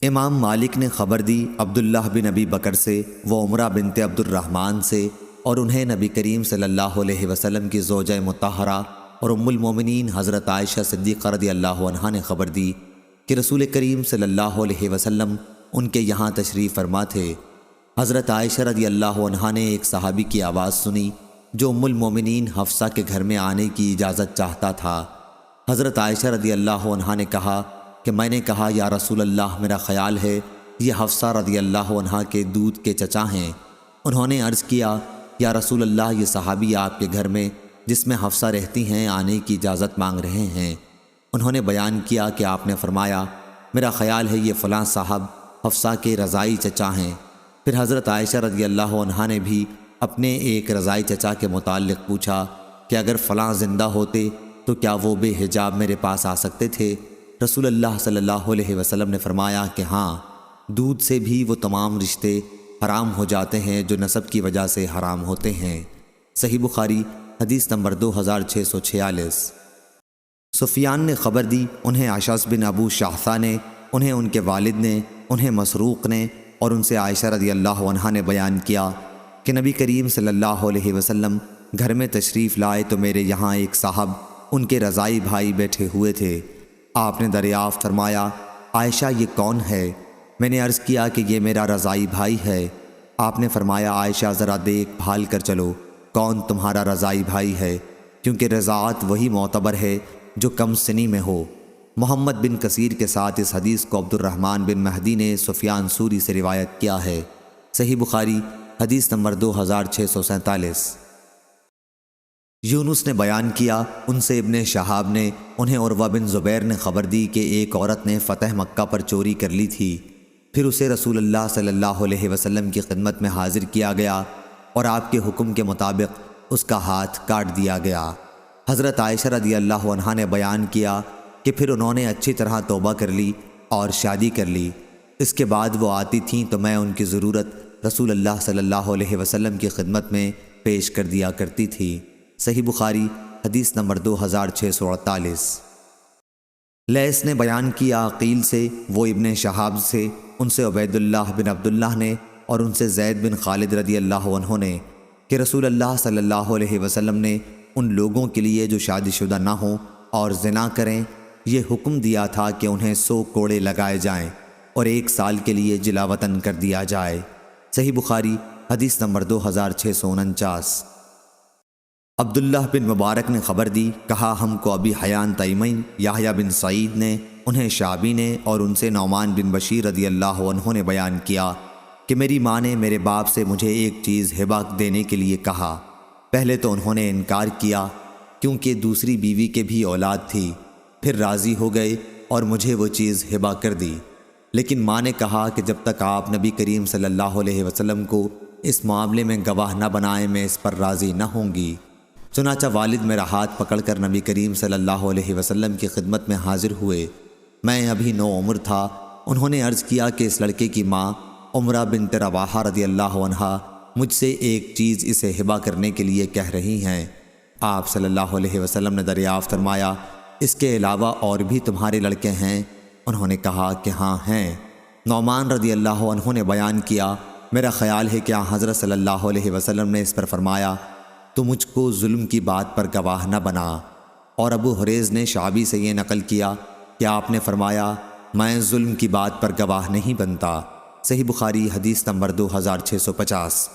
امام مالک نے خبر دی عبداللہ بن ابی بکر سے، وہ عمرہ بنت عبد الرحمن سے، اور انہیں نبی کریم صلی اللہ علیہ وسلم کی زوجہ مطہرہ اور ام المومنین حضرت عائشہ صدیقہ رضی اللہ عنہا نے خبر دی کہ رسول کریم صلی اللہ علیہ وسلم ان کے یہاں تشریف فرما تھے۔ حضرت عائشہ رضی اللہ عنہا نے ایک صحابی کی آواز سنی جو ام المومنین حفصہ کے گھر میں آنے کی اجازت چاہتا تھا۔ حضرت عائشہ رضی اللہ عنہا نے کہا کہ میں نے کہا یا رسول اللہ، میرا خیال ہے یہ حفصہ رضی اللہ عنہا کے دودھ کے چچا ہیں۔ انہوں نے عرض کیا یا رسول اللہ، یہ صحابی آپ کے گھر میں جس میں حفصہ رہتی ہیں آنے کی اجازت مانگ رہے ہیں۔ انہوں نے بیان کیا کہ آپ نے فرمایا میرا خیال ہے یہ فلاں صاحب حفصہ کے رضائی چچا ہیں۔ پھر حضرت عائشہ رضی اللہ عنہا نے بھی اپنے ایک رضائی چچا کے متعلق پوچھا کہ اگر فلاں زندہ ہوتے تو کیا وہ بے حجاب میرے پاس آ سکتے تھے؟ رسول اللہ صلی اللہ علیہ وسلم نے فرمایا کہ ہاں، دودھ سے بھی وہ تمام رشتے حرام ہو جاتے ہیں جو نسب کی وجہ سے حرام ہوتے ہیں۔ صحیح بخاری حدیث نمبر 2646۔ سفیان نے خبر دی، انہیں اشعث بن ابو شاہثہ نے، انہیں ان کے والد نے، انہیں مسروق نے، اور ان سے عائشہ رضی اللہ عنہا نے بیان کیا کہ نبی کریم صلی اللہ علیہ وسلم گھر میں تشریف لائے تو میرے یہاں ایک صاحب ان کے رضائی بھائی بیٹھے ہوئے تھے۔ آپ نے دریافت فرمایا عائشہ یہ کون ہے؟ میں نے عرض کیا کہ یہ میرا رضائی بھائی ہے۔ آپ نے فرمایا عائشہ ذرا دیکھ بھال کر چلو کون تمہارا رضائی بھائی ہے، کیونکہ رضاعت وہی معتبر ہے جو کم سنی میں ہو۔ محمد بن کثیر کے ساتھ اس حدیث کو عبد الرحمن بن مہدی نے سفیان سوری سے روایت کیا ہے۔ صحیح بخاری حدیث نمبر 2647۔ یونس نے بیان کیا، ان سے ابن شہاب نے، انہیں عروہ بن زبیر نے خبر دی کہ ایک عورت نے فتح مکہ پر چوری کر لی تھی۔ پھر اسے رسول اللہ صلی اللہ علیہ وسلم کی خدمت میں حاضر کیا گیا اور آپ کے حکم کے مطابق اس کا ہاتھ کاٹ دیا گیا۔ حضرت عائشہ رضی اللہ عنہا نے بیان کیا کہ پھر انہوں نے اچھی طرح توبہ کر لی اور شادی کر لی۔ اس کے بعد وہ آتی تھیں تو میں ان کی ضرورت رسول اللہ صلی اللہ علیہ وسلم کی خدمت میں پیش کر دیا کرتی تھی۔ صحیح بخاری حدیث نمبر 2648۔ لیث نے بیان کیا عقیل سے، وہ ابن شہاب سے، ان سے عبید اللہ بن عبداللہ نے، اور ان سے زید بن خالد رضی اللہ عنہ نے کہ رسول اللہ صلی اللہ علیہ وسلم نے ان لوگوں کے لیے جو شادی شدہ نہ ہوں اور زنا کریں یہ حکم دیا تھا کہ انہیں 100 کوڑے لگائے جائیں اور 1 سال کے لیے جلا وطن کر دیا جائے۔ صحیح بخاری حدیث نمبر 2649۔ عبداللہ بن مبارک نے خبر دی، کہا ہم کو ابی حیان تیمین یحییٰ بن سعید نے، انہیں شعبی نے، اور ان سے نعمان بن بشیر رضی اللہ عنہ نے بیان کیا کہ میری ماں نے میرے باپ سے مجھے ایک چیز ہبہ دینے کے لیے کہا۔ پہلے تو انہوں نے انکار کیا کیونکہ دوسری بیوی کے بھی اولاد تھی، پھر راضی ہو گئے اور مجھے وہ چیز ہبہ کر دی۔ لیکن ماں نے کہا کہ جب تک آپ نبی کریم صلی اللہ علیہ وسلم کو اس معاملے میں گواہ نہ بنائیں میں اس پر راضی نہ ہوں گی۔ چنانچہ والد میرا ہاتھ پکڑ کر نبی کریم صلی اللہ علیہ وسلم کی خدمت میں حاضر ہوئے۔ میں ابھی 9 عمر تھا۔ انہوں نے عرض کیا کہ اس لڑکے کی ماں عمرہ بنت رواحہ رضی اللہ عنہا مجھ سے ایک چیز اسے ہبہ کرنے کے لیے کہہ رہی ہیں۔ آپ صلی اللہ علیہ وسلم نے دریافت فرمایا اس کے علاوہ اور بھی تمہارے لڑکے ہیں؟ انہوں نے کہا کہ ہاں ہیں۔ نعمان رضی اللہ عنہ نے بیان کیا، میرا خیال ہے کہ حضرت صلی اللہ علیہ وسلم نے اس پر فرمایا تو مجھ کو ظلم کی بات پر گواہ نہ بنا۔ اور ابو حریز نے شعبی سے یہ نقل کیا کہ آپ نے فرمایا میں ظلم کی بات پر گواہ نہیں بنتا۔ صحیح بخاری حدیث نمبر 2650۔